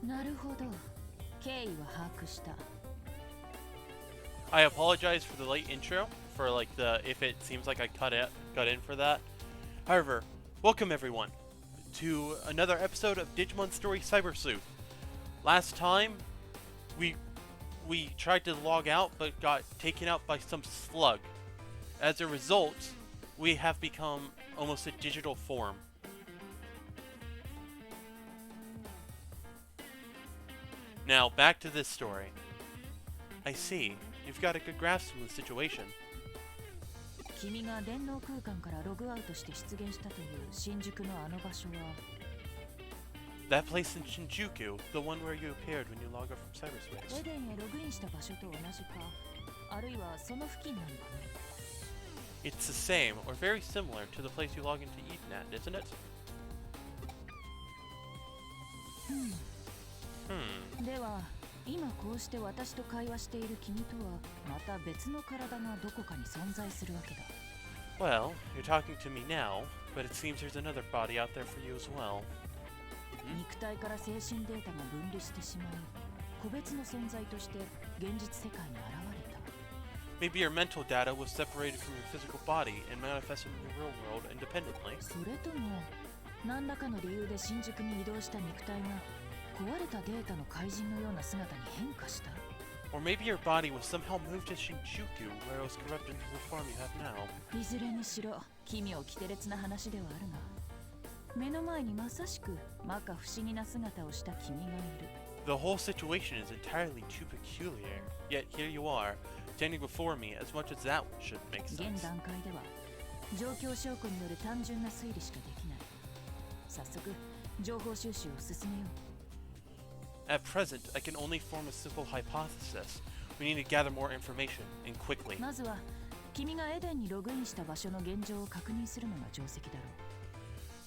なるほど。経緯は把握した。I apologize for the late intro, for like if it seems like I cut in for that. However, welcome everyone to another episode of Digimon Story Cyber Sleuth. Last time, we tried to log out but got taken out by some slug. As a result, we have become almost a digital form. Now, back to this story. I see. You've got a good grasp of the situation. 君が電脳空間からログアウトして出現したという新宿のあの場所は That place in Shinjuku, the one where you appeared when you logged off from cyberspace. エデンへログインした場所と同じか、あるいはその付近なのかね。It's the same, or very similar, to the place you log into Eden at, isn't it? では、今こうして私と会話している君とはまた別の体がどこかに存在するわけだ。Well, you're talking to me now, but it seems there's another body out there for you as well. 肉体から精神データが分離してしまい、個別の存在として現実世界に現れた。Maybe your mental data was separated from your physical body and manifested in the real world independently. それとも何らかの理由で新宿に移動した肉体が壊れたデータの怪人のような姿に変化した。 Or maybe your body was somehow moved to Shinjuku, where it was corrupted into the form you have now. いずれにしろ奇妙奇烈な話ではあるが、目の前にまさしく摩訶不思議な姿をした君がいる。 The whole situation is entirely too peculiar, yet here you are, standing before me, as much as that should make 現 sense. 段階では状況証拠による単純な推理しかできない。早速情報収集を進めよう。 At present, I can only form a simple hypothesis. We need to gather more information, and quickly. まずは君がエデンにログインした場所の現状を確認するのが定石だろ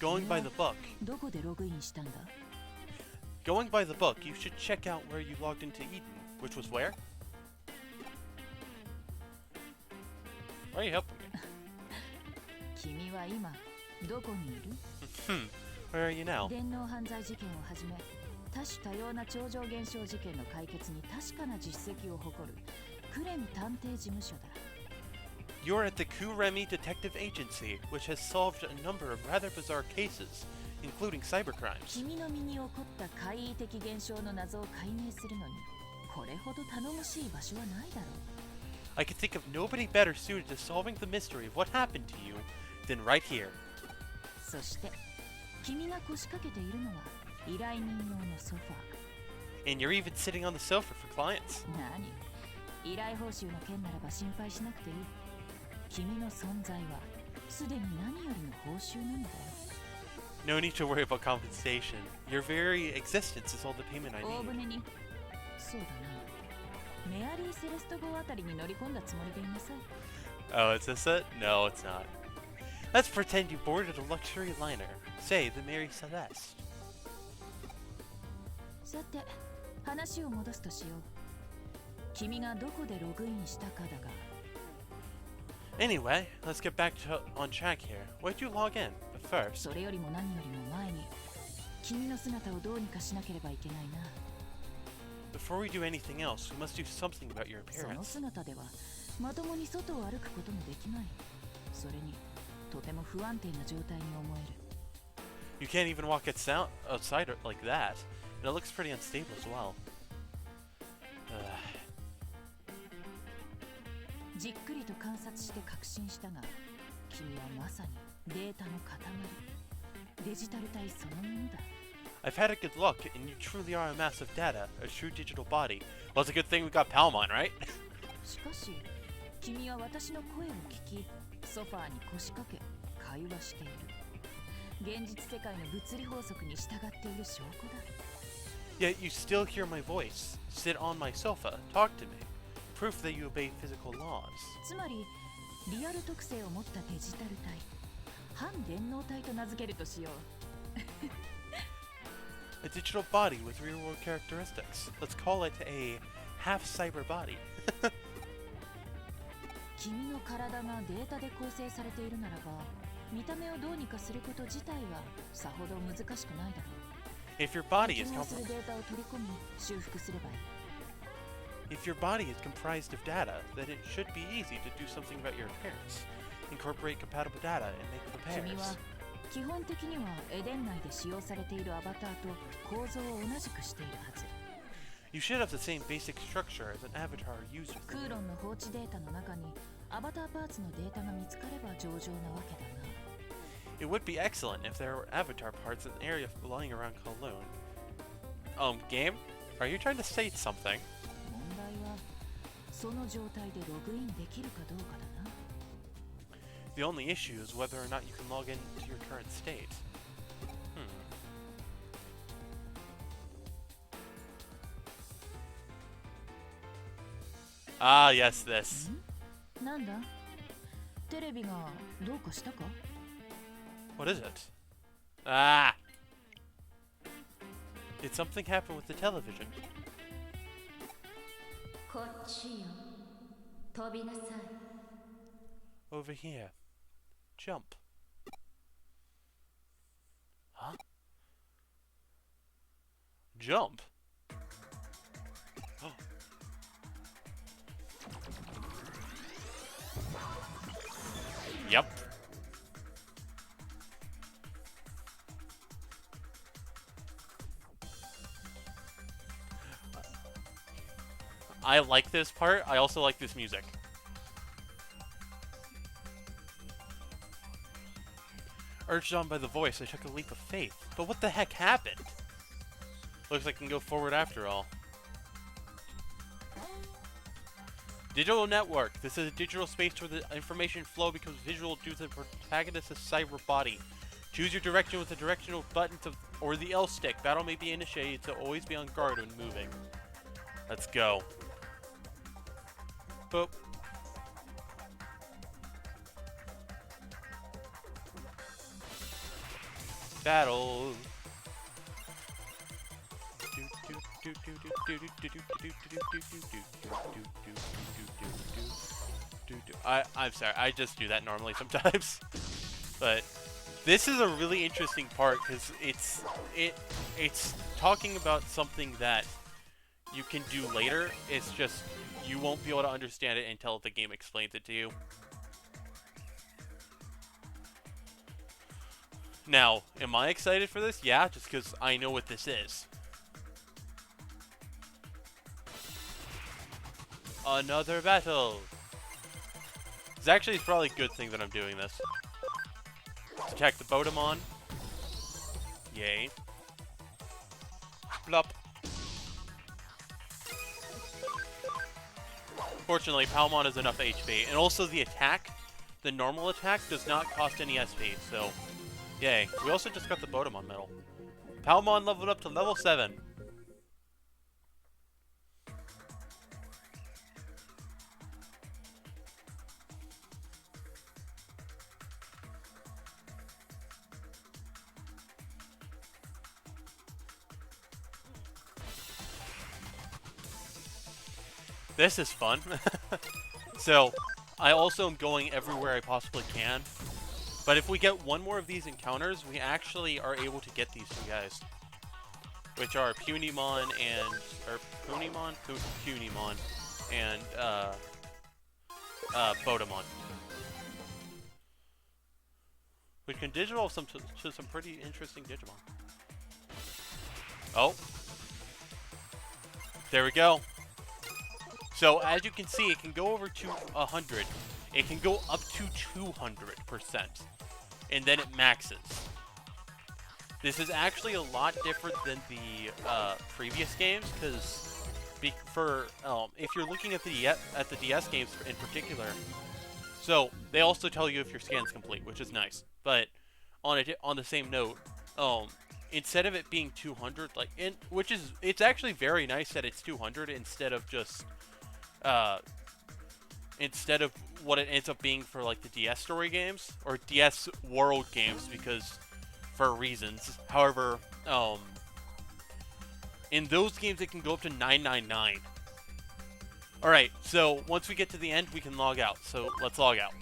う。 Going by the book, どこでログインしたんだ？ going by the book, you should check out where you logged into Eden, which was where? Why are you helping me? 君は今どこにいる？ Where are you now? 電脳犯罪事件をはじめ多種多様な超常現象事件の解決に確かな実績を誇るクレミ探偵事務所だ。 You're at the Kuremi Detective Agency, which has solved a number of rather bizarre cases, including cybercrimes. 君の身に起こった怪異的現象の謎を解明するのにこれほど頼もしい場所はないだろう。 I can think of nobody better suited to solving the mystery of what happened to you than right here. そして君が腰掛けているのは依頼人用のソファー。 And you're even sitting on the sofa for clients. 何？依頼報酬の件ならば心配しなくていい。君の存在はすでに何よりの報酬なのだよ。 No need to worry about compensation. Your very existence is all the payment I 大 need. 船にそうだな、メアリー・セレスト号あたりに乗り込んだつもりでいなさい。 Oh, is this it? No, it's not. Let's pretend you boarded a luxury liner. Say, the Mary Celeste. さて話を戻すとしよう。君がどこでログインしたかだが。 Anyway, let's get back on track here. Where'd you log in? But first, それよりも何よりも前に君の姿をどうにかしなければいけないな。 before we do anything else, we must do something about your その appearance. 姿ではまともに外を歩くこともできない。それにとても不安定な状態に思える。 You can't even walk outside like that, and it looks pretty unstable as well. じっくりと観察して確信したが、君はまさにデータの塊、デジタル体そのものだ。 I've had a good look, and you truly are a mass of data, a true digital body. Well, it's a good thing we got Palmon, right? しかし、君は私の声を聞き、ソファーに腰掛け、会話している。現実世界の物理法則に従っている証拠だ。 Yet you still hear my voice, sit on my sofa, talk to me. Proof that you obey physical laws. つまり、リアル特性を持ったデジタル体、反電脳体と名付けるとしよう。 A digital body with real-world characteristics. Let's call it a half-cyber body. 君の体がデータで構成されているならば、見た目をどうにかすること自体はさほど難しくないだろう。If your body is 記入するデータを取り込み修復すればいい。 If your body is comprised of data, then it should be easy to do something about your appearance. Incorporate compatible data and make 君は repairs. 基本的にはエデン内で使用されているアバターと構造を同じくしているはず。 You should have the same basic structure as an avatar user. クーロンの放置データの中にアバターパーツのデータが見つかれば上々なわけだな。 It would be excellent if there were avatar parts in the area lying around Kowloon. Game? Are you trying to say something? 問題はその状態でログインできるかどうかだな。 The only issue is whether or not you can log into your current state. Ah, yes, this. なんだ？テレビがどうかしたか？ What is it? Ah! Did something happen with the television? こっちよ。飛びなさい。 Over here. Jump. Huh? Jump? Oh. Yep. I like this part. I also like this music. Urged on by the voice, I took a leap of faith. But what the heck happened? Looks like I can go forward after all. Digital network. This is a digital space where the information flow becomes visual due to the protagonist's cyber body. Choose your direction with the directional button or the L stick. Battle may be initiated, so always be on guard when moving. Let's go. Boop. Battle. I'm sorry, I just do that normally sometimes. But this is a really interesting part because it's talking about something that you can do later. It's just you won't be able to understand it until the game explains it to you. Now, am I excited for this? Yeah, just because I know what this is. Another battle! It's actually probably a good thing that I'm doing this. Let's attack the Bodemon. Yay. Blup. Fortunately, Palmon has enough HP. And also the attack, the normal attack, does not cost any SP, so... Yay. We also just got the Bodemon medal. Palmon leveled up to level 7. This is fun. So, I also am going everywhere I possibly can. But if we get one more of these encounters, we actually are able to get these two guys. Which are Punimon and... Or Punimon? Punimon. And, Bodemon. Which can digivolve to some pretty interesting Digimon. Oh. There we go. So, as you can see, it can go over to 100. It can go up to 200%. And then it maxes. This is actually a lot different than the previous games, because if you're looking at the DS games in particular, so they also tell you if your scan's complete, which is nice. But on the same note, instead of it being 200, it's actually very nice that it's 200 instead of just instead of what it ends up being for like the DS story games or DS world games, because for reasons. However, in those games it can go up to 999. Alright, so once we get to the end we can log out. So let's log out.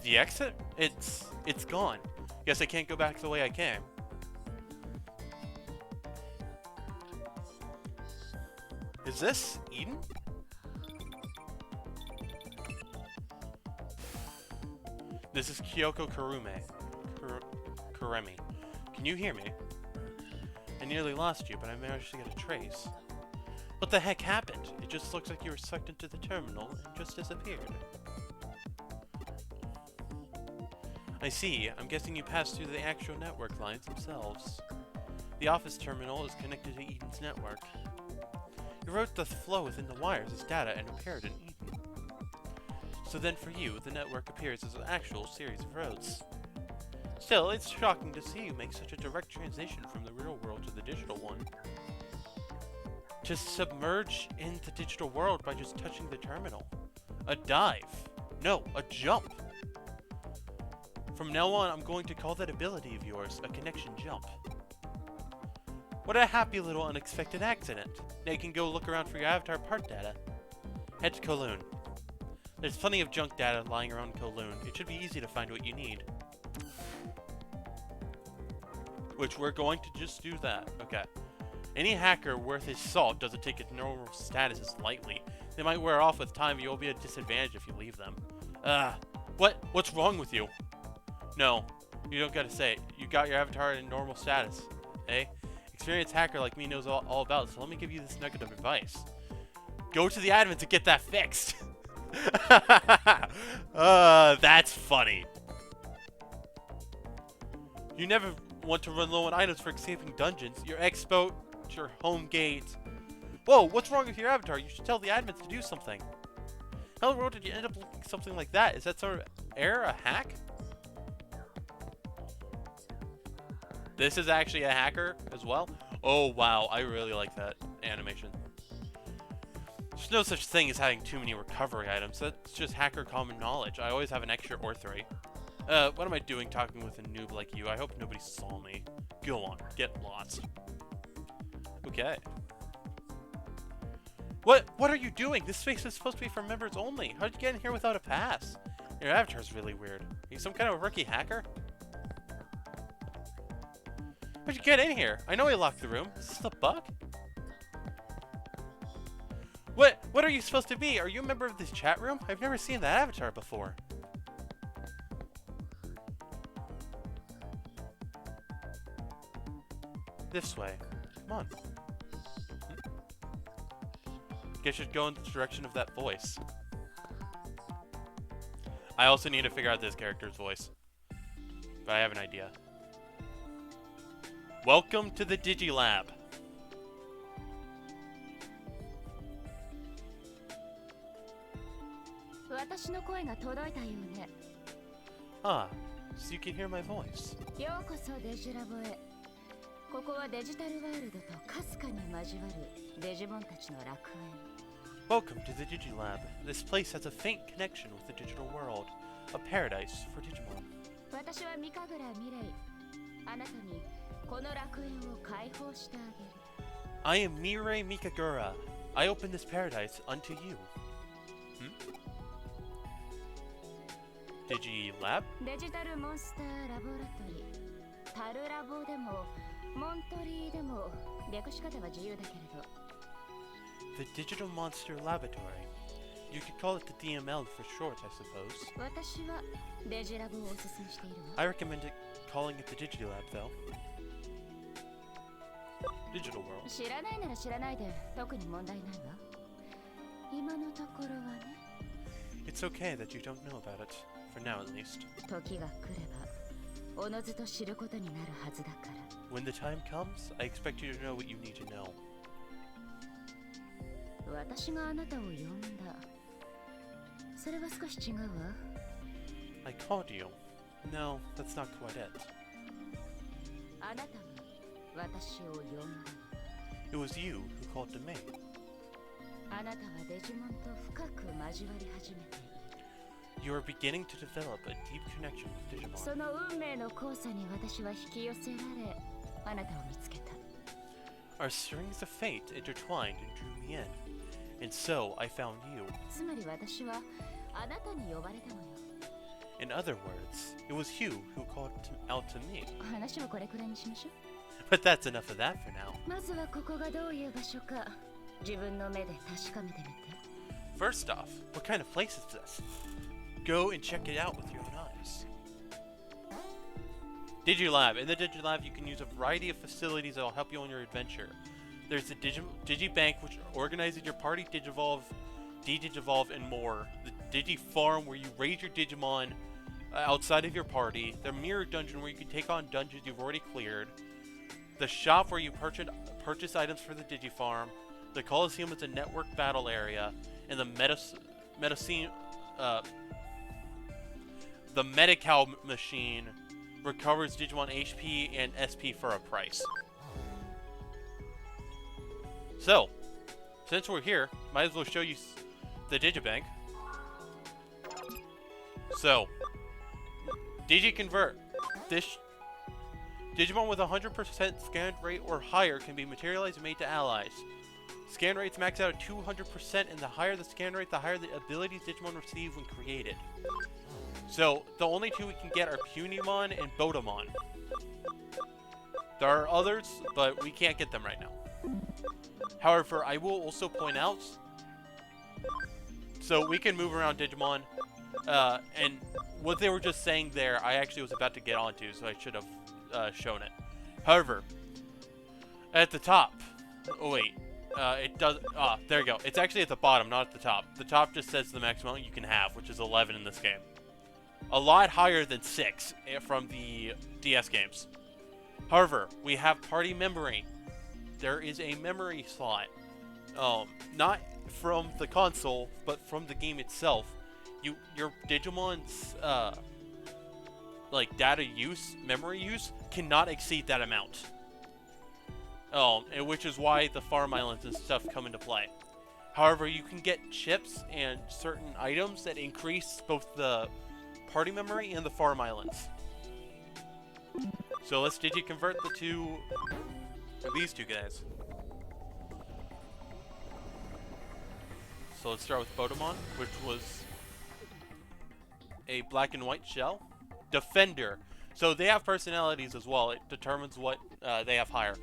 The exit? It's gone. Guess I can't go back the way I came. Is this Eden? This is Kyoko Kuremi. Can you hear me? I nearly lost you, but I managed to get a trace. What the heck happened? It just looks like you were sucked into the terminal and just disappeared. I see. I'm guessing you passed through the actual network lines themselves. The office terminal is connected to Eden's network. Your roads thus flow within the wires as data and appeared in Eden. So then for you, the network appears as an actual series of roads. Still, it's shocking to see you make such a direct transition from the real world to the digital one. To submerge in the digital world by just touching the terminal. A dive. No, a jump. From now on, I'm going to call that ability of yours a connection jump. What a happy little unexpected accident. Now you can go look around for your avatar part data. Head to Kowloon. There's plenty of junk data lying around Kowloon. It should be easy to find what you need. Which we're going to just do that. Okay. Any hacker worth his salt doesn't take its normal statuses lightly. They might wear off with time, and you'll be at a disadvantage if you leave them. What's wrong with you? No, you don't gotta say it. You got your avatar in normal status, eh? Experienced hacker like me knows all about it, so let me give you this nugget of advice. Go to the admin to get that fixed. That's funny. You never want to run low on items for escaping dungeons. Your expo, your home gate. Whoa, what's wrong with your avatar? You should tell the admins to do something. How in the world did you end up looking something like that? Is that sort of error a hack? This is actually a hacker as well? Oh wow, I really like that animation. There's no such thing as having too many recovery items. That's just hacker common knowledge. I always have an extra or 3. What am I doing talking with a noob like you? I hope nobody saw me. Go on, get lost. Okay. What are you doing? This space is supposed to be for members only. How'd you get in here without a pass? Your avatar's really weird. Are you some kind of rookie hacker? How'd you get in here? I know he locked the room. Is this a bug? What are you supposed to be? Are you a member of this chat room? I've never seen that avatar before. This way. Come on. Guess you should go in the direction of that voice. I also need to figure out this character's voice. But I have an idea. Welcome to the Digilab. Ah, so you can hear my voice. Welcome to the Digilab. This place has a faint connection with the digital world. A paradise for Digimon. I am Mirei Mikagura. I open this paradise unto you. Digilab? The Digital Monster Laboratory. You could call it the DML for short, I suppose. I recommend calling it the Digilab, though. Digital world. It's okay that you don't know about it. For now, at least. When the time comes, I expect you to know what you need to know. I called you. No, that's not quite it. It was you who called to me. You are beginning to develop a deep connection with Digimon. Our strings of fate intertwined and drew me in. And so I found you. In other words, it was you who called out to me. 話はこれくらいにしましょう。 But that's enough of that for now. まずはここがどういう場所か自分の目で確かめてみて。 First off, what kind of place is this? Go and check it out with your own eyes. Digilab. In the Digilab, you can use a variety of facilities that will help you on your adventure. There's the Digibank, which organizes your party, Digivolve, Digivolve, and more. The Digifarm, where you raise your Digimon outside of your party. The Mirror Dungeon, where you can take on dungeons you've already cleared. The shop, where you purchase items for the Digifarm. The Coliseum is a network battle area. And the Medical machine recovers Digimon HP and SP for a price. So, since we're here, might as well show you the Digibank. So, Digiconvert. This Digimon with 100% scan rate or higher can be materialized and made to allies. Scan rates max out at 200%, and the higher the scan rate, the higher the abilities Digimon receive when created. So, the only two we can get are Punimon and Botamon. There are others, but we can't get them right now. However, I will also point out, so we can move around Digimon, and what they were just saying there, I actually was about to get onto, so I should have shown it. However, at the top, oh wait, it does, there you go. It's actually at the bottom, not at the top. The top just says the maximum you can have, which is 11 in this game. A lot higher than 6 from the DS games. However, we have party memory. There is a memory slot. Not from the console, but from the game itself. Your Digimon's, like, data use, memory use, cannot exceed that amount. And which is why the farm islands and stuff come into play. However, you can get chips and certain items that increase both the party memory and the farm islands. So let's Digiconvert these two guys. So let's start with Botamon, which was a black and white shell. Defender. So they have personalities as well. It determines what they have higher.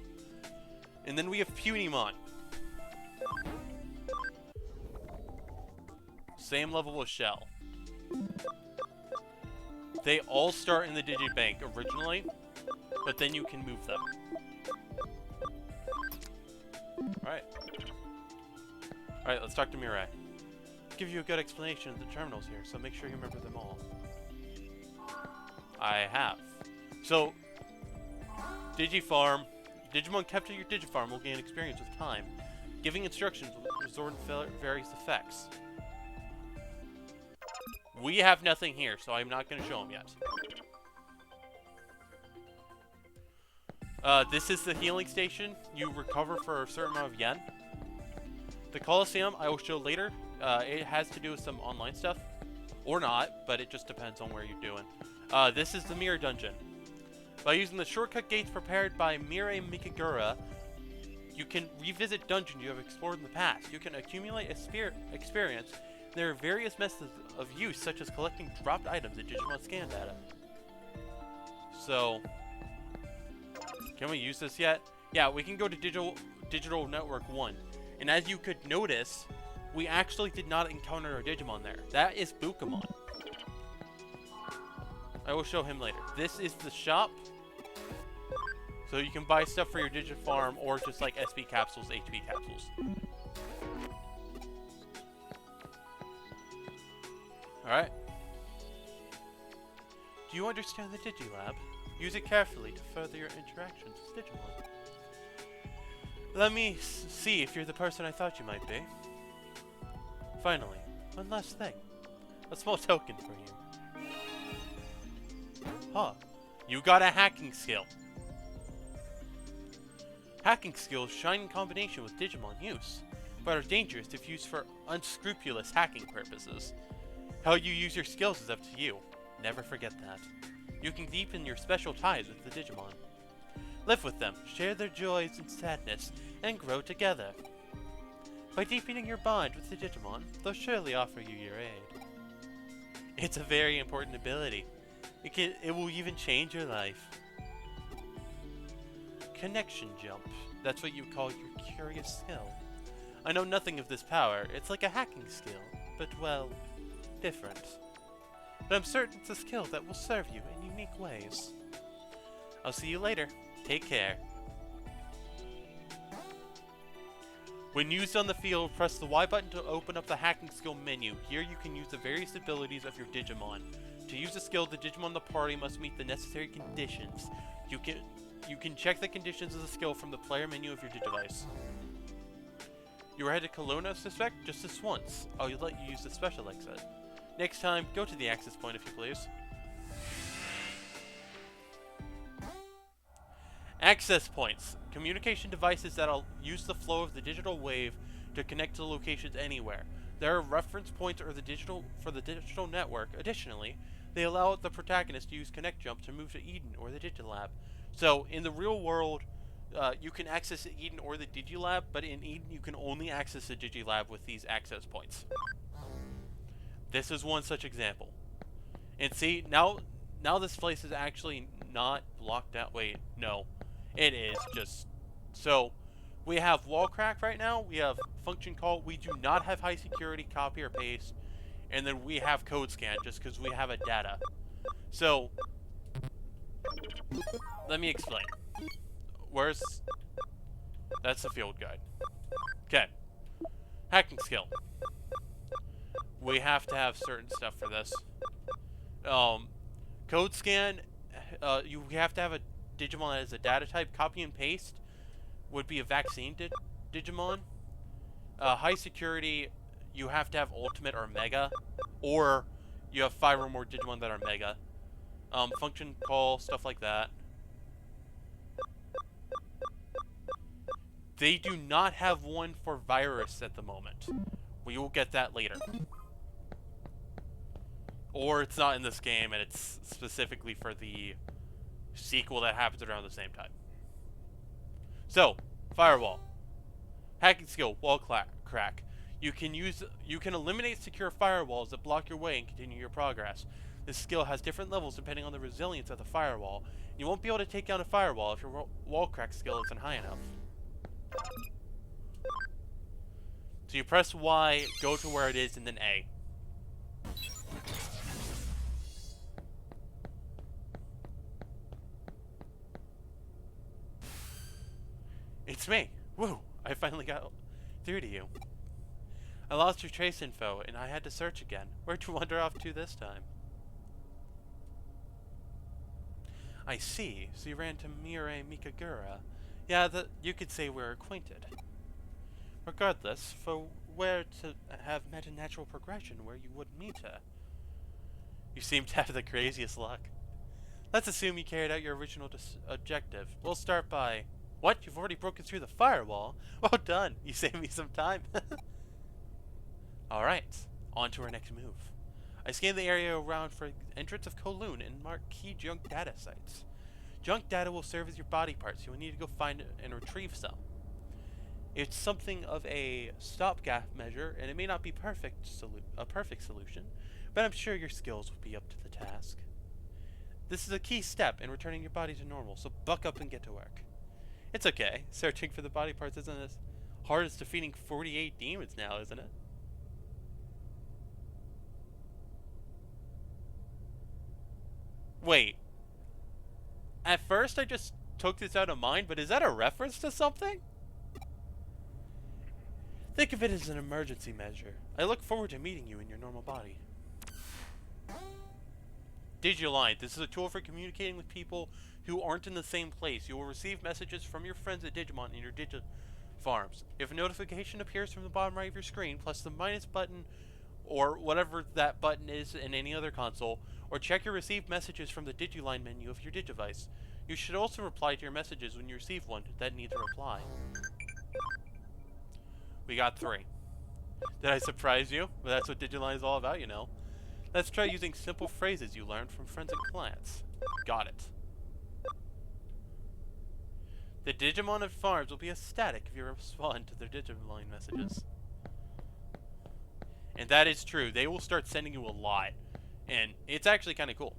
And then we have Punimon. Same level as Shell. They all start in the Digibank originally, but then you can move them. Alright. Alright, let's talk to Mirai. Give you a good explanation of the terminals here, so make sure you remember them all. I have. So, Digifarm. Digimon kept at your Digifarm will gain experience with time. Giving instructions will resort to various effects. We have nothing here, so I'm not going to show them yet. This is the healing station. You recover for a certain amount of yen. The Coliseum I will show later. It has to do with some online stuff. Or not, but it just depends on where you're doing. This is the Mirror Dungeon. By using the shortcut gates prepared by Mirai Mikagura, you can revisit dungeons you have explored in the past. You can accumulate experience. There are various methods of use, such as collecting dropped items in Digimon scan data. So, can we use this yet? Yeah, we can go to Digital Network 1. And as you could notice, we actually did not encounter a Digimon there. That is Bukamon. I will show him later. This is the shop. So you can buy stuff for your Digifarm or just like SP capsules, HP capsules. Alright. Do you understand the Digilab? Use it carefully to further your interactions with Digimon. Let me see if you're the person I thought you might be. Finally, one last thing. A small token for you. Huh. You got a hacking skill. Hacking skills shine in combination with Digimon use, but are dangerous if used for unscrupulous hacking purposes. How you use your skills is up to you. Never forget that. You can deepen your special ties with the Digimon. Live with them, share their joys and sadness, and grow together. By deepening your bond with the Digimon, they'll surely offer you your aid. It's a very important ability. It will even change your life. Connection jump. That's what you call your curious skill. I know nothing of this power. It's like a hacking skill, but well, different. But I'm certain it's a skill that will serve you in unique ways. I'll see you later. Take care. When used on the field, press the Y button to open up the hacking skill menu. Here you can use the various abilities of your Digimon. To use the skill, the Digimon in the party must meet the necessary conditions. You can check the conditions of the skill from the player menu of your Digivice. You were headed to Kelowna, I suspect? Just this once. I'll let you use the special exit. Next time, go to the access point if you please. Access points. Communication devices that'll use the flow of the digital wave to connect to locations anywhere. There are reference points for the digital network. Additionally, they allow the protagonist to use Connect Jump to move to Eden or the Digilab. So, in the real world, you can access Eden or the Digilab, but in Eden you can only access the Digilab with these access points. This is one such example. And see, now this place is actually not blocked out. Wait, no. It is just... So, we have wall crack right now, we have function call, we do not have high security copy or paste, and then we have code scan just because we have a data. So, let me explain. Where's... That's the field guide. Okay. Hacking skill. We have to have certain stuff for this. Code scan, you have to have a Digimon as a data type. Copy and paste would be a vaccine Digimon. High security, you have to have ultimate or mega, or you have 5 or more Digimon that are mega. Function call, stuff like that. They do not have one for virus at the moment. We will get that later. Or it's not in this game and it's specifically for the sequel that happens around the same time. So, firewall. Hacking skill, wall crack. You can eliminate secure firewalls that block your way and continue your progress. This skill has different levels depending on the resilience of the firewall. You won't be able to take down a firewall if your wall crack skill isn't high enough. So you press Y, go to where it is, and then A. It's me! Woo! I finally got through to you. I lost your trace info, and I had to search again. Where'd you wander off to this time? I see. So you ran to Mirai Mikagura. Yeah, you could say we're acquainted. Regardless, for where to have met a natural progression where you wouldn't meet her. You seem to have the craziest luck. Let's assume you carried out your original objective. We'll start by... What? You've already broken through the firewall? Well done. You saved me some time. Alright, on to our next move. I scanned the area around for entrance of Kowloon and marked key junk data sites. Junk data will serve as your body parts. You will need to go find and retrieve some. It's something of a stopgap measure, and it may not be a perfect solution, but I'm sure your skills will be up to the task. This is a key step in returning your body to normal, so buck up and get to work. It's okay. Searching for the body parts isn't as hard as defeating 48 demons now, isn't it? Wait. At first I just took this out of mind, but is that a reference to something? Think of it as an emergency measure. I look forward to meeting you in your normal body. Digiline. This is a tool for communicating with people who aren't in the same place. You will receive messages from your friends at Digimon in your Digifarms. If a notification appears from the bottom right of your screen, plus the minus button or whatever that button is in any other console, or check your received messages from the Digiline menu of your Digivice. You should also reply to your messages when you receive one that needs a reply. We got 3. Did I surprise you? Well, that's what Digiline is all about, you know. Let's try using simple phrases you learned from friends and clients. Got it. The Digimon at farms will be ecstatic if you respond to their Digiline messages. And that is true. They will start sending you a lot. And it's actually kind of cool.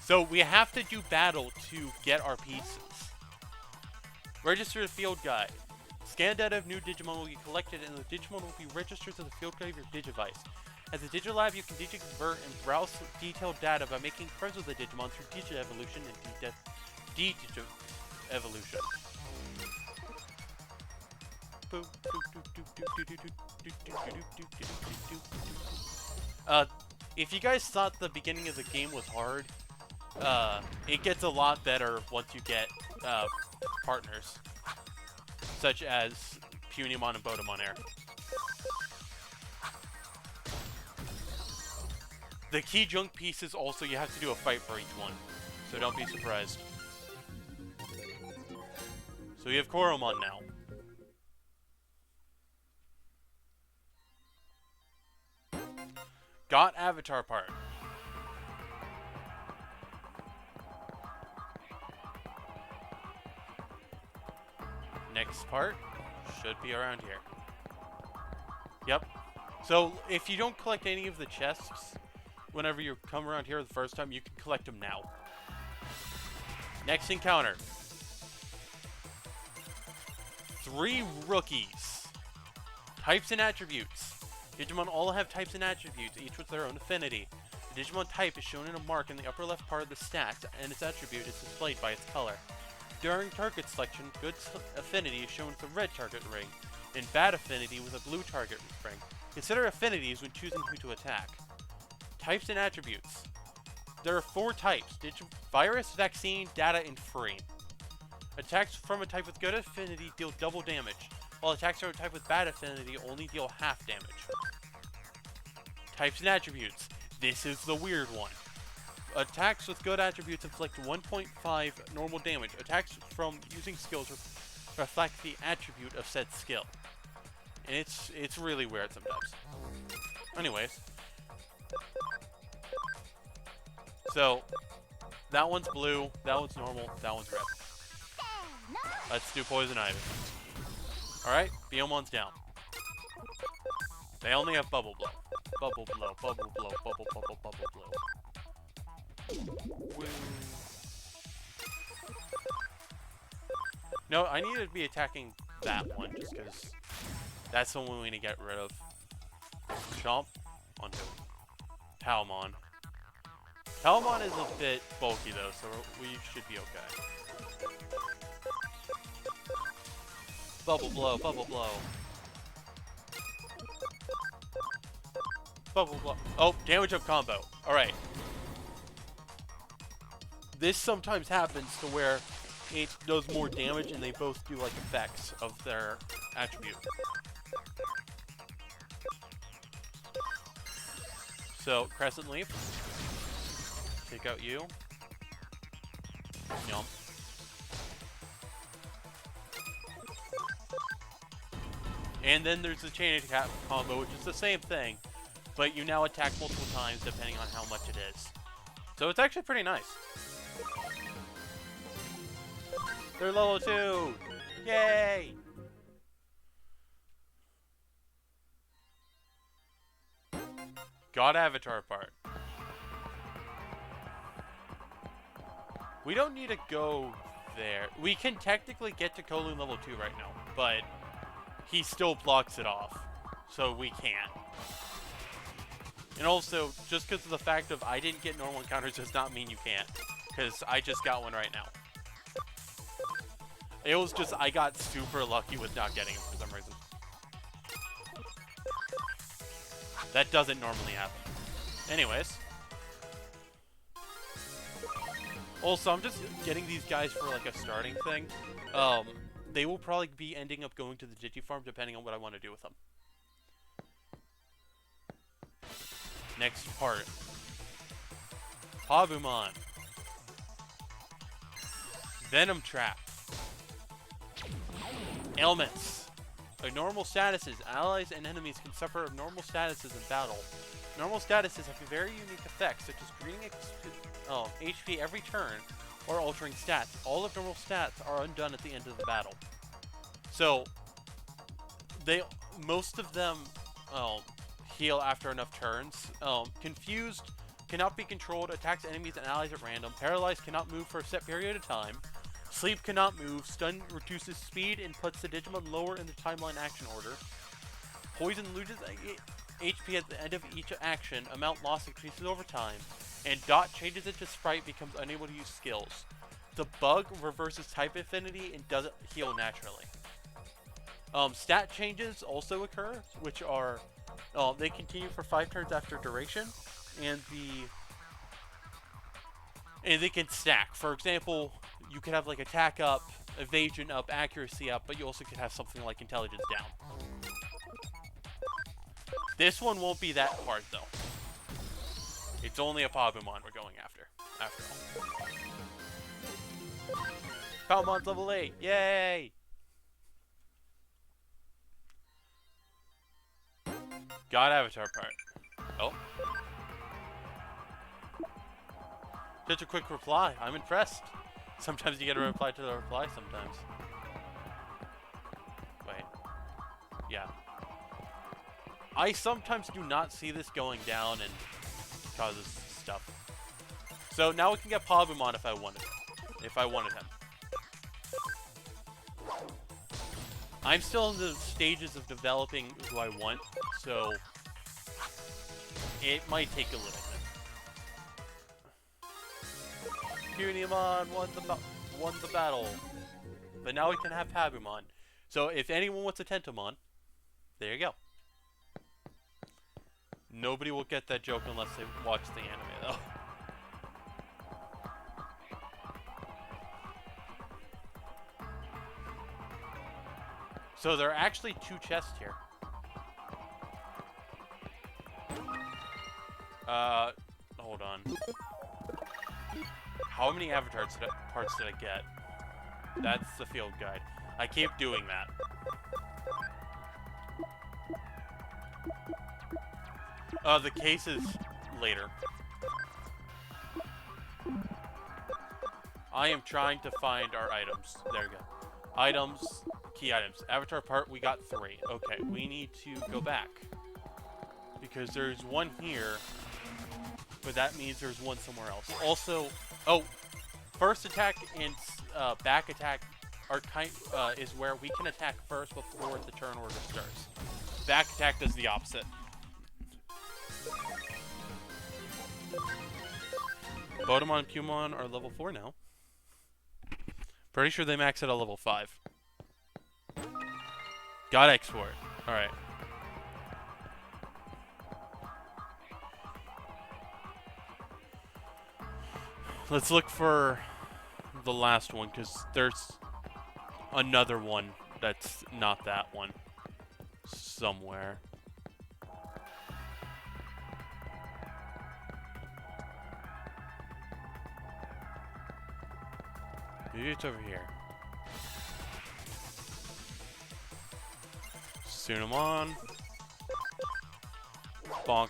So we have to do battle to get our pieces. Register the field guide. Scan data of new Digimon will be collected and the Digimon will be registered to the field guide of your Digivice. As a Digilab, you can Digiconvert and browse detailed data by making friends with the Digimon through Digi-evolution and De-Digi-evolution. If you guys thought the beginning of the game was hard, it gets a lot better once you get partners, such as Punimon and Bodemon Air. The key junk pieces also, you have to do a fight for each one, so don't be surprised. So we have Koromon now. Got Avatar part. Next part should be around here. Yep. So if you don't collect any of the chests whenever you come around here the first time, you can collect them now. Next encounter. 3 rookies. Types and attributes. Digimon all have types and attributes, each with their own affinity. The Digimon type is shown in a mark in the upper left part of the stats, and its attribute is displayed by its color. During target selection, good affinity is shown with a red target ring, and bad affinity with a blue target ring. Consider affinities when choosing who to attack. Types and attributes. There are 4 types: Virus, Vaccine, Data, and Free. Attacks from a type with good affinity deal double damage, while attacks from a type with bad affinity only deal half damage. Types and attributes. This is the weird one. Attacks with good attributes inflict 1.5 normal damage. Attacks from using skills reflect the attribute of said skill. And it's really weird sometimes. Anyways. So, that one's blue, that one's normal, that one's red. Let's do Poison Ivy. Alright, Biomon's down. They only have Bubble Blow. Bubble Blow, Bubble Blow, Bubble, Bubble, Bubble Blow. Woo. No, I need to be attacking that one, just because that's the one we need to get rid of. Chomp onto Palmon. Palmon is a bit bulky though, so we should be okay. Bubble Blow, Bubble Blow. Bubble Blow. Oh, damage up combo. Alright. This sometimes happens to where it does more damage and they both do like effects of their attribute. So, Crescent Leaf. Take out you. Yum. And then there's the chain attack combo, which is the same thing, but you now attack multiple times depending on how much it is. So it's actually pretty nice. They're level 2! Yay! God Avatar part. We don't need to go there. We can technically get to Kowloon level 2 right now, but he still blocks it off, so we can't. And also, just because of the fact of I didn't get normal encounters does not mean you can't, because I just got one right now. It was just, I got super lucky with not getting him for some reason. That doesn't normally happen. Anyways. Also, I'm just getting these guys for like a starting thing. They will probably be ending up going to the Digifarm depending on what I want to do with them. Next part. Pavumon. Venom Trap. Ailments. Abnormal statuses. Allies and enemies can suffer abnormal statuses in battle. Normal statuses have very unique effects, such as greening HP every turn, or altering stats. All abnormal stats are undone at the end of the battle. So most of them heal after enough turns. Confused cannot be controlled, attacks enemies and allies at random. Paralyzed cannot move for a set period of time. Sleep cannot move. Stun reduces speed and puts the Digimon lower in the timeline action order. Poison loses HP at the end of each action. Amount lost increases over time. And Dot changes into Sprite, becomes unable to use skills. The Bug reverses type affinity and doesn't heal naturally. Stat changes also occur, which are they continue for 5 turns after duration, and they can stack. For example, you could have like attack up, evasion up, accuracy up, but you also could have something like intelligence down. This one won't be that hard though. It's only a Pabumon we're going after all. Palmon's level 8, yay! Got avatar part. Oh. Just a quick reply. I'm impressed. Sometimes you get a reply to the reply sometimes. Wait. Yeah. I sometimes do not see this going down and causes stuff. So now we can get Pabumon if I wanted it. If I wanted him. I'm still in the stages of developing who I want, so it might take a little bit. Cunimon won the battle, but now we can have Pabumon. So if anyone wants a Tentomon, there you go. Nobody will get that joke unless they watch the anime, though. So there are actually 2 chests here. Hold on. How many avatar parts did I get? That's the field guide. I keep doing that. The case is later. I am trying to find our items. There we go. Items, key items. Avatar part, we got 3. Okay, we need to go back. Because there's one here, but that means there's one somewhere else. Also, oh, first attack and back attack are is where we can attack first before the turn order starts. Back attack does the opposite. Bodemon and Pumon are level 4 now. Pretty sure they max at a level 5. Got export. Alright. Let's look for the last one, because there's another one that's not that one somewhere. Maybe it's over here. Sunamon. Bonk.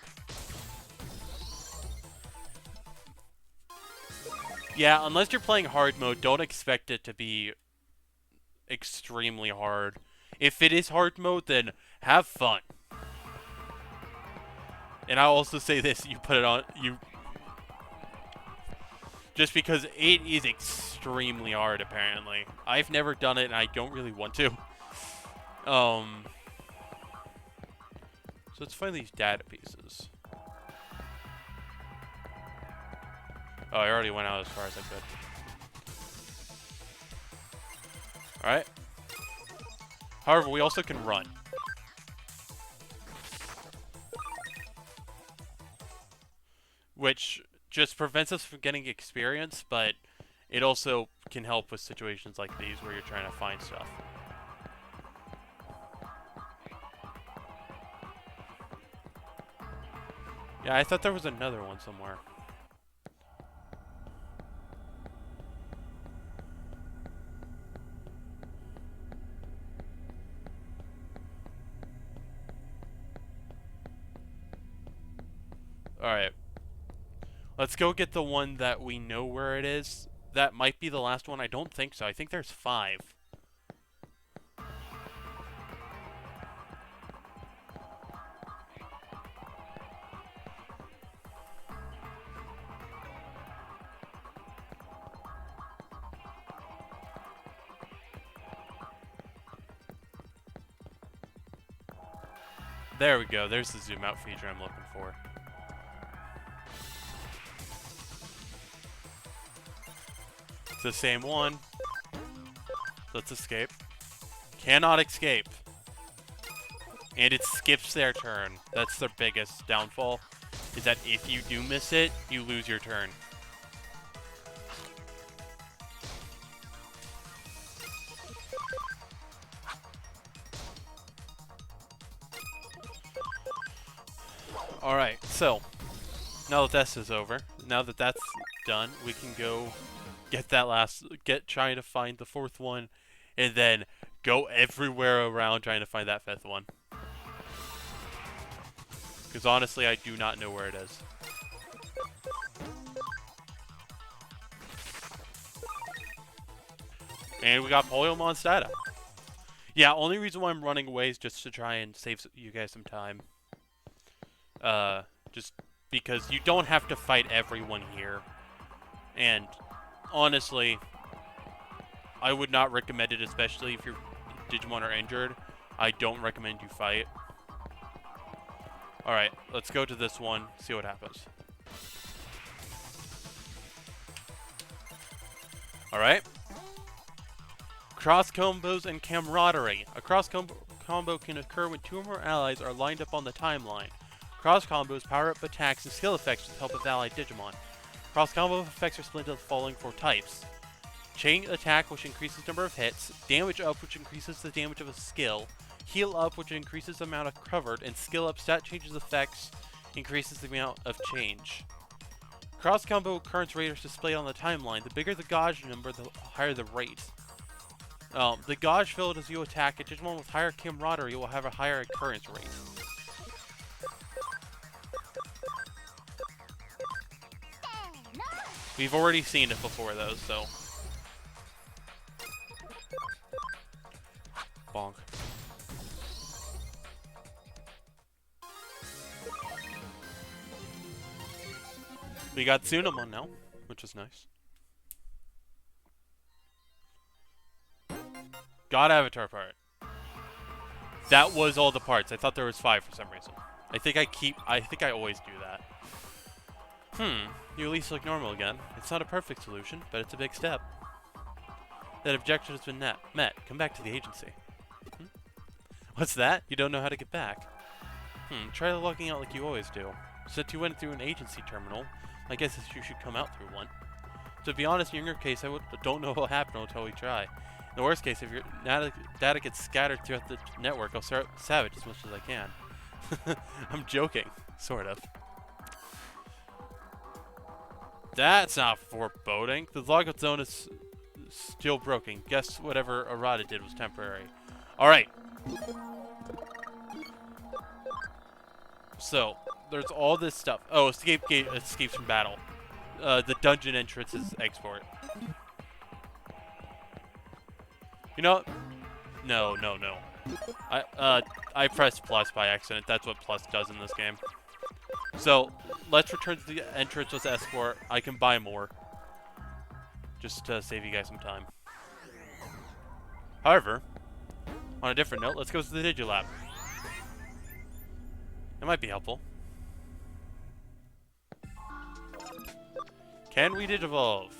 Yeah, unless you're playing hard mode, don't expect it to be extremely hard. If it is hard mode, then have fun. And I'll also say this, you put it on, just because it is extremely hard, apparently. I've never done it, and I don't really want to. So let's find these data pieces. Oh, I already went out as far as I could. Alright. However, we also can run. Which just prevents us from getting experience, but it also can help with situations like these where you're trying to find stuff. Yeah, I thought there was another one somewhere. Alright. Let's go get the one that we know where it is. That might be the last one. I don't think so. I think there's 5. There we go. There's the zoom out feature I'm looking for. It's the same one. Let's escape. Cannot escape. And it skips their turn. That's their biggest downfall. Is that if you do miss it, you lose your turn. Alright, so now that this is over, now that that's done, we can go get that trying to find the fourth one, and then go everywhere around trying to find that fifth one. Because honestly, I do not know where it is. And we got Polyomon's data. Yeah, only reason why I'm running away is just to try and save you guys some time. Just because you don't have to fight everyone here. And honestly, I would not recommend it, especially if your Digimon are injured. I don't recommend you fight. Alright, let's go to this one, see what happens. Alright. Cross combos and camaraderie. A cross combo can occur when two or more allies are lined up on the timeline. Cross combos power up attacks and skill effects with the help of allied Digimon. Cross combo effects are split into the following 4 types. Chain attack, which increases number of hits. Damage up, which increases the damage of a skill. Heal up, which increases the amount of covered. And skill up, stat changes effects, increases the amount of change. Cross combo occurrence rate is displayed on the timeline. The bigger the gauge number, the higher the rate. The gauge filled as you attack, a Digimon with higher camaraderie will have a higher occurrence rate. We've already seen it before though, so. Bonk. We got Tsunamon now, which is nice. God Avatar part. That was all the parts. I thought there was 5 for some reason. I think I always do that. You at least look normal again. It's not a perfect solution, but it's a big step. That objective has been met. Come back to the agency. What's that? You don't know how to get back? Try logging out like you always do. Since you went through an agency terminal, I guess you should come out through one. To be honest, in your case, I don't know what will happen until we try. In the worst case, if your data gets scattered throughout the network, I'll salvage as much as I can. I'm joking, sort of. That's not foreboding. The logout zone is still broken. Guess whatever Arata did was temporary. Alright. So, there's all this stuff. Oh, escape gate escapes from battle. The dungeon entrance is export. You know what? No. I pressed plus by accident. That's what plus does in this game. So, let's return to the entrance with export. I can buy more. Just to save you guys some time. However, on a different note, let's go to the Digilab. It might be helpful. Can we Digivolve?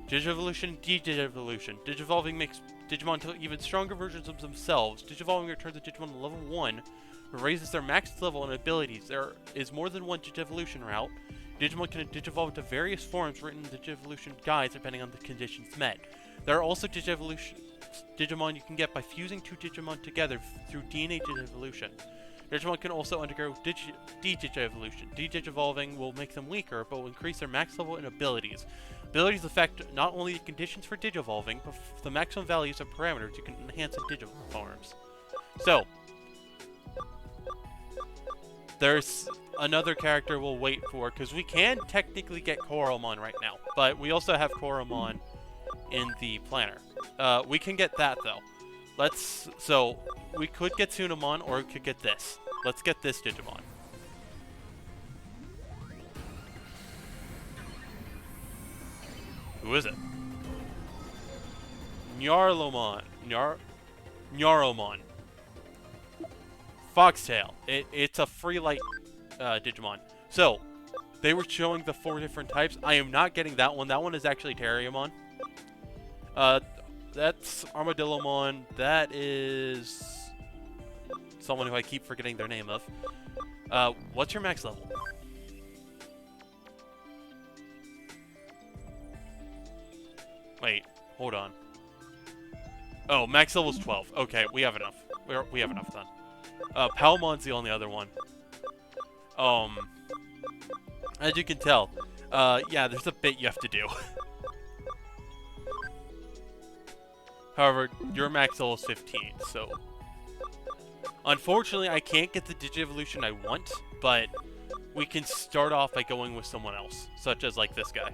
Digivolution, Digivolution. Digivolving makes Digimon into even stronger versions of themselves. Digivolving returns the Digimon to level 1, raises their max level and abilities. There is more than one Digivolution route. Digimon can Digivolve into various forms written in the Digivolution guides depending on the conditions met. There are also Digimon you can get by fusing 2 Digimon together through DNA Digivolution. Digimon can also undergo Digivolution. Digivolving will make them weaker, but will increase their max level and abilities. Abilities affect not only the conditions for Digivolving, but the maximum values of parameters you can enhance in Digiforms. So, there's another character we'll wait for, because we can technically get Koromon right now, but we also have Koromon in the planner. We can get that, though. So, we could get Tsunamon, or we could get this. Let's get this Digimon. Who is it? Nyarlomon. Nyaromon. Foxtail. It's a free light Digimon. So, they were showing the 4 different types. I am not getting that one. That one is actually Terriermon. That's Armadillomon. That is someone who I keep forgetting their name of. What's your max level? Wait, hold on. Oh, max level is 12. Okay, we have enough. We have enough then. Palmon's the only other one. As you can tell, yeah, there's a bit you have to do. However, your max level is 15, so... Unfortunately, I can't get the Digi-Evolution I want, but we can start off by going with someone else, such as, like, this guy.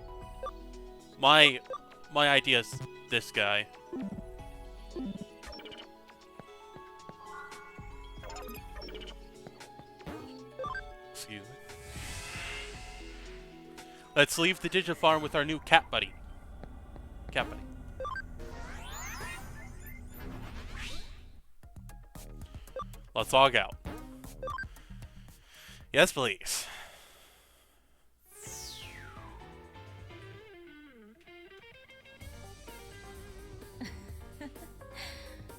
My idea is this guy. Excuse me. Let's leave the Digifarm with our new cat buddy. Cat buddy. Let's log out. Yes, please.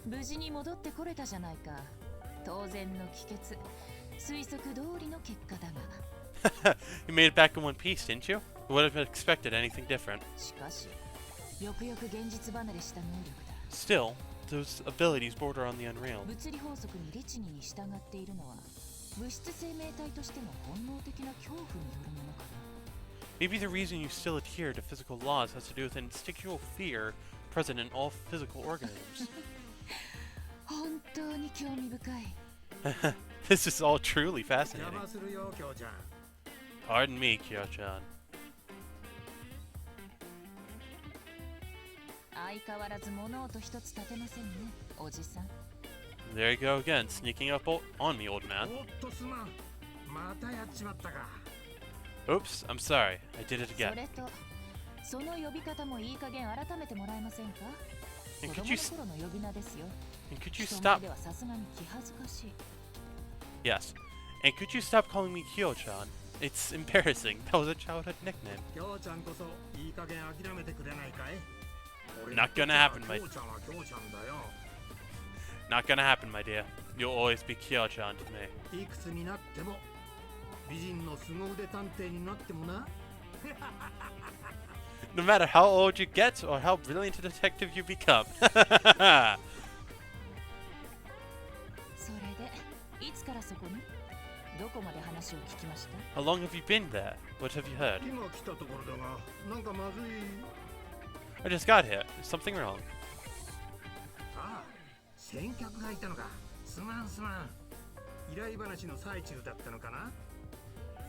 無事に戻ってこれたじゃないか。当然の帰結。推測通りの結果だが。You made it back in one piece, didn't you? I would have expected anything different. しかし、よくよく現実離れした能力だ。Still, those abilities border on the unreal. 物理法則に律儀に従っているのは、物質生命体としての本能的な恐怖によるものかな。Maybe the reason you still adhere to physical laws has to do with an instinctual fear present in all physical organisms. 本当に興味深い。This is all truly fascinating. Pardon me, Kyo-chan. 相変わらず物音一つ立てませんね、おじさん。There you go again, sneaking up on me, old man. Oops, I'm sorry. I did it そ again. れと、その呼び方もいい加減改めてもらえませんか？ And 子 could 供 you の頃の呼び名ですよ。 and could you 人 stop? 前ではさすがに気恥ずかしい。 Yes. And could you stop calling me Kyo-chan? It's embarrassing. That was a childhood nickname. Not gonna happen, my Not gonna happen, my dear. You'll always be Kyo-chan to me. No matter how old you get or how brilliant a detective you become. それで、いつからそこに？どこまで話を聞きました？ How long have you been there? What have you heard? I just got here. Is something wrong?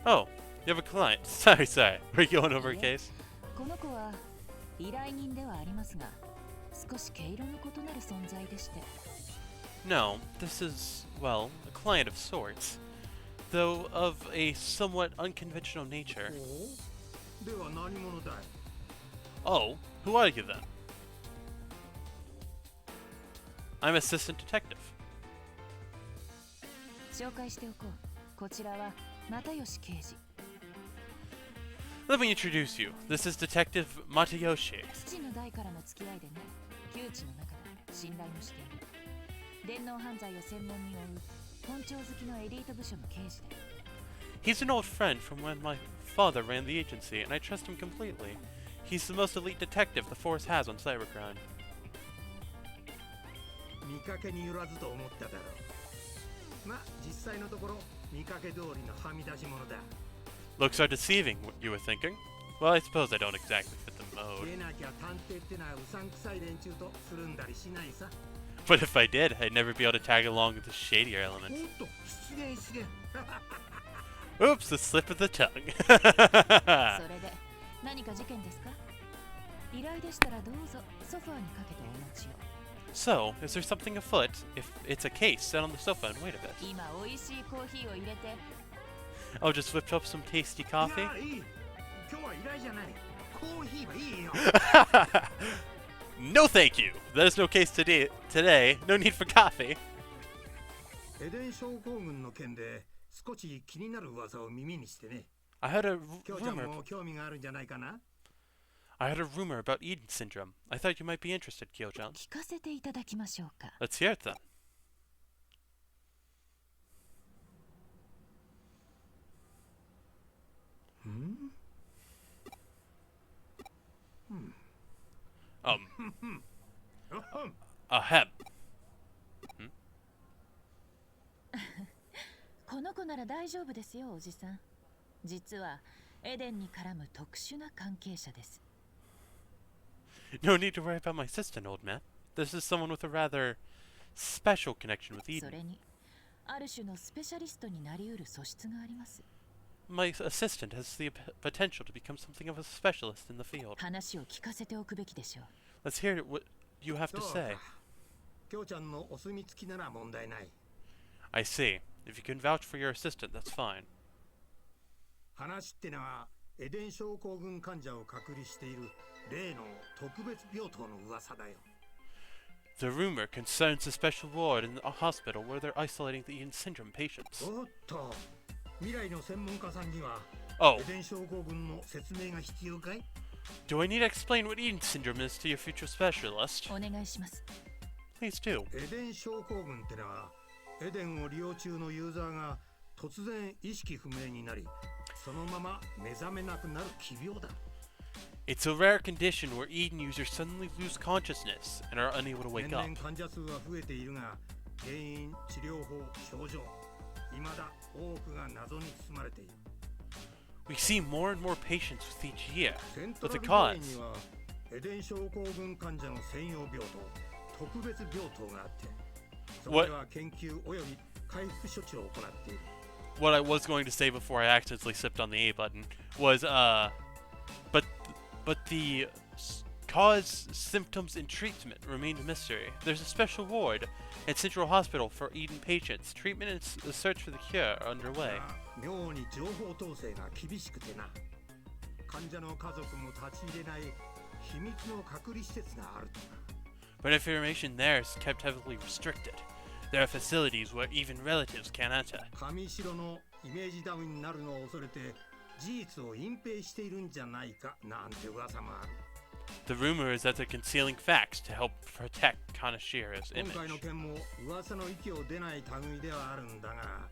Oh, you have a client. Sorry. We're going over a case. この子は依頼人ではありますが、少し毛色の異なる存在でして。No, this is, well, a client of sorts. Though of a somewhat unconventional nature. Oh, who are you then? I'm assistant detective. 紹介しておこう。こちらは又吉刑事。Let me introduce you. This is Detective Matayoshi. 父の代からの付き合いでね、旧知の中だ。信頼もしている。電脳犯罪を専門に追う本庁好きのエリート部署の刑事だよ。He's an old friend from when my father ran the agency, and I trust him completely. He's the most elite detective the force has on cybercrime. Looks are deceiving, you were thinking? Well, I suppose I don't exactly fit the mode. But if I did, I'd never be able to tag along with the shadier elements. Oops, the slip of the tongue. それで何か事件ですか？依頼でしたらどうぞソファーにかけてお待ちを。So, is there something afoot? If it's a case, sit on the sofa and wait a bit. 今美味しいコーヒーを入れて。I'll just whip up some tasty coffee. No thank you. There's no case today. No need for coffee. エデン症候群の件で少し気になる噂を耳にしてね。 I heard a きょうちゃん rumor. も興味があるんじゃないかな。 I heard a rumor about Eden syndrome. I thought you might be interested, Kyo-chan. 聞かせていただきましょうか。 Let's hear it then. Ahem. この子なら大丈夫ですよ、おじさん。実はエデンに絡む特殊な関係者です。 No need to worry about my assistant, old man. This is someone with a rather special connection with そ Eden. れにある種のスペシャリストになりうる素質があります。 My assistant has the potential to become something of a specialist in the field. 話を聞かせておくべきでしょう。 Let's hear what you have to そう say. か。きょうちゃんのお墨付きなら問題ない。 I see. If you can vouch for your assistant, that's fine. 話ってのはエデン症候群患者を隔離している例の特別病棟の噂だよ。 The rumor concerns a special ward in a hospital where they're isolating the Eden syndrome patients. おっと、未来の専門家さんには Oh, エデン症候群の説明が必要かい？ do I need to explain what Eden syndrome is to your future specialist? お願いします。 Please do. エデン症候群ってのはエデンを利用中のユーザーが突然意識不明になり、そのまま目覚めなくなる奇病だ。 It's a rare condition where Eden users suddenly lose consciousness and are unable to 年 wake up. 々患者数は増えているが、原因、治療法、症状、未だ多くが謎に包まれている。 We see more and more patients with each year, セント but ラ the ル病院 cause. にはエデン症候群患者の専用病棟、特別病棟があって、そこでは研究および回復処置を行っている。 What I was going to say before I accidentally sipped on the A button was, but the cause, symptoms, and treatment remain a mystery. There's a special ward at Central Hospital for Eden patients. Treatment and the search for the cure are underway. 妙に情報統制が厳しくてな。患者の家族も立ち入れない秘密の隔離施設があるとか。 But information there is kept heavily restricted. There are facilities where even relatives can't enter. 上白のイメージダウンになるのを恐れて事実を隠蔽しているんじゃないかなんて噂もある。 The rumor is that they're concealing facts to help protect Kanashiro's 今回の image. 件も噂の息を出ない類ではあるんだが、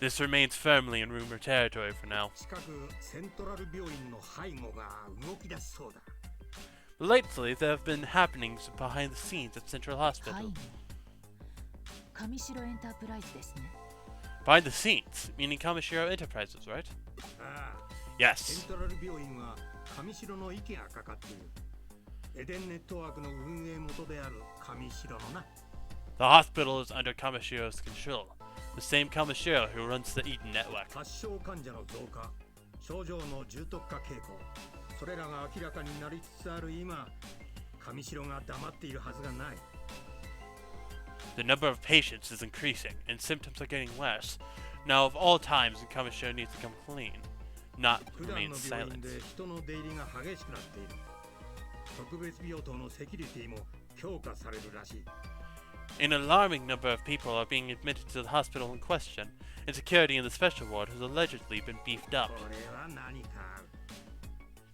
This remains firmly in rumor territory for now. 近くセントラル病院の背後が動き出しそうだ。 Lately, there have been happenings behind the scenes at Central はい Hospital. 上白エンタープライズですね。 Behind the scenes, meaning Kamishiro Enterprises, right? ああ、セ Yes. ントラル病院は上白の息がかかっている。エデンネットワークの運営元である上白のな。 The hospital is under Kamishiro's control. The same Kamishiro who runs the Eden network. 発症患者の増加、症状の重篤化傾向、それらが明らかになりつつある今、上白が黙っているはずがない。 The number of patients is increasing, and symptoms are getting worse. Now, of all times, Kamishiro needs to come clean, not 普段 remain の病院 silent. で人の出入りが激しくなっている。特別病棟のセキュリティも強化されるらしい。 An alarming number of people are being admitted to the hospital in question, and security in the special ward has allegedly been beefed up. これは何かある。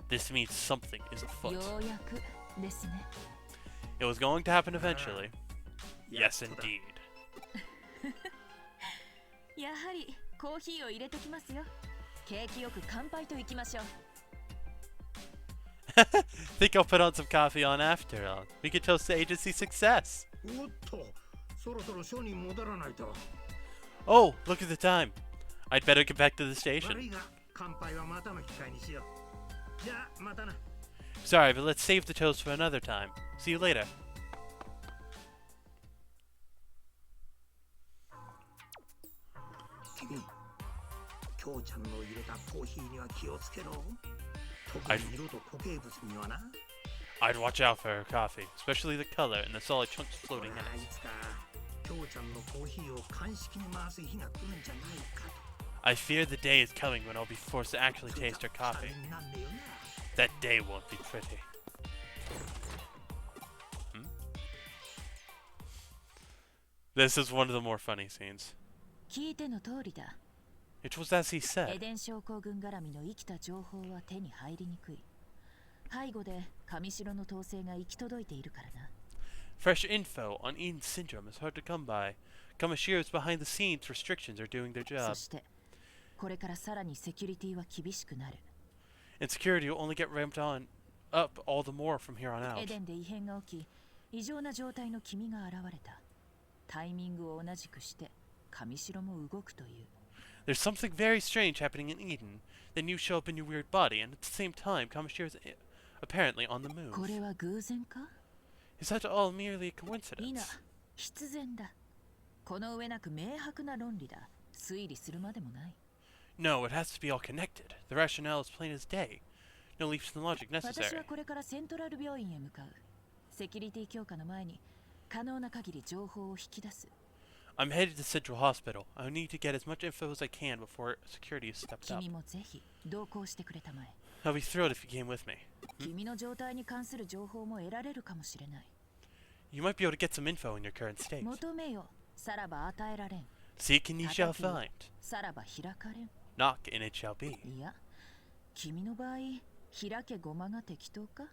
This means something is afoot. ようやくですね。 It was going to happen eventually. Yes, indeed. やはりコーヒーを入れてきますよ。景気よく乾杯といきましょう。 Think I'll put on some coffee on after all. We could toast the agency's success. おっと、そろそろショーに戻らないと。 Oh, look at the time. I'd better get back to the 悪 station. いが、乾杯はまたの機会にしよう。じゃあ、またな。 Sorry, but let's save the toast for another time. See you later. 君、きょうちゃんの入れたコーヒーには気をつけろ。特に色と固形物にはな。 I'd watch out for her coffee, especially the color and the solid chunks こ floating れ in はい it. つか、きょうちゃんのコーヒーを鑑識に回す日が来るんじゃないかと。 I fear the day is coming when I'll be forced to actually taste her coffee. なんだよな。 That day won't be pretty. This is one of the more funny scenes. 聞いての通りだ。 It was as he エ said. デン症候群絡みの生きた情報は手に入りにくい。背後で上城の統制が行き届いているからな。 Fresh info on Eden's syndrome is hard to come by. Kamashira's behind the scenes restrictions are doing their そ job. してこれからさらにセキュリティは厳しくなる。 And security will only get ramped on up all the more from here on エ out. デンで異変が起き、異常な状態の君が現れた。タイミングを同じくして上城も動くという。 There's something very strange happening in Eden. Then you show up in your weird body, and at the same time, Kamashira's apparently on the こ move. れは偶然か？ Is that all merely a いいな、 coincidence? 必然だ。この上なく明白な論理だ。推理するまでもない No, it has to be all connected. The rationale is plain as day. No leaps in logic 私 necessary. はこれからセントラル病院へ向かう。セキュリティ強化の前に可能な限り情報を引き出す。 I'm headed to Central Hospital. I need to get as much info as I can before security is stepped up. 君もぜひ同行してくれたまえ。 I'll be thrilled if you came with me. 君の状態に関する情報も得られるかもしれない。 You might be able to get some info in your current state. 求めよ、さらば与えられん。 Seek and ye shall 叩きよ find. さらば開かれん。 Knock and it shall be. いや、君の場合、開けごまが適当か？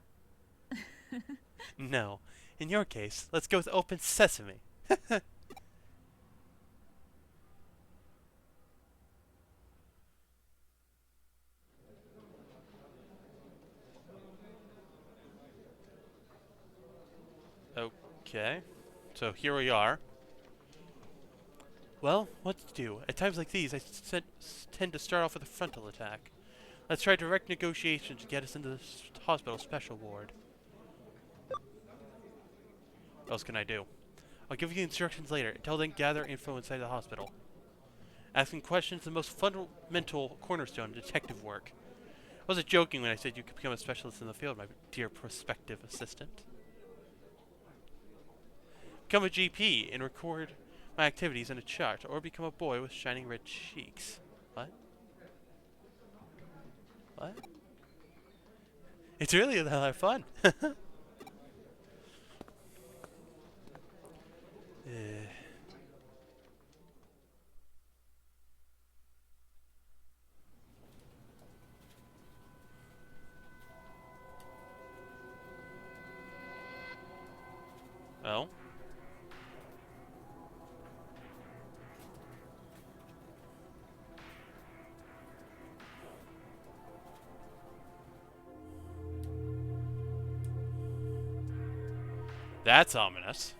No. In your case, let's go with open sesame. Okay. So here we are. Well, what to do? At times like these, I tend to start off with a frontal attack. Let's try direct negotiation to get us into the hospital special ward. What else can I do? I'll give you the instructions later. Until then, gather info inside the hospital. Asking questions is the most fundamental cornerstone of detective work. I wasn't joking when I said you could become a specialist in the field, my dear prospective assistant. Become a GP and record my activities in a chart, or become a boy with shining red cheeks. What? What? It's really a lot of fun. Oh? That's ominous.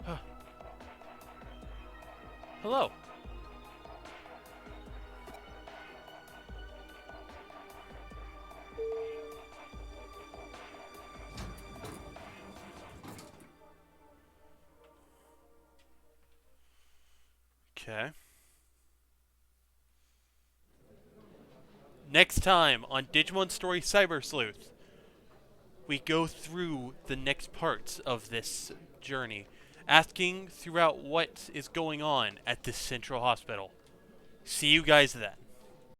Huh. Hello. Okay. Next time on Digimon Story Cyber Sleuth, we go through the next parts of this journey, asking throughout what is going on at this central hospital. See you guys then.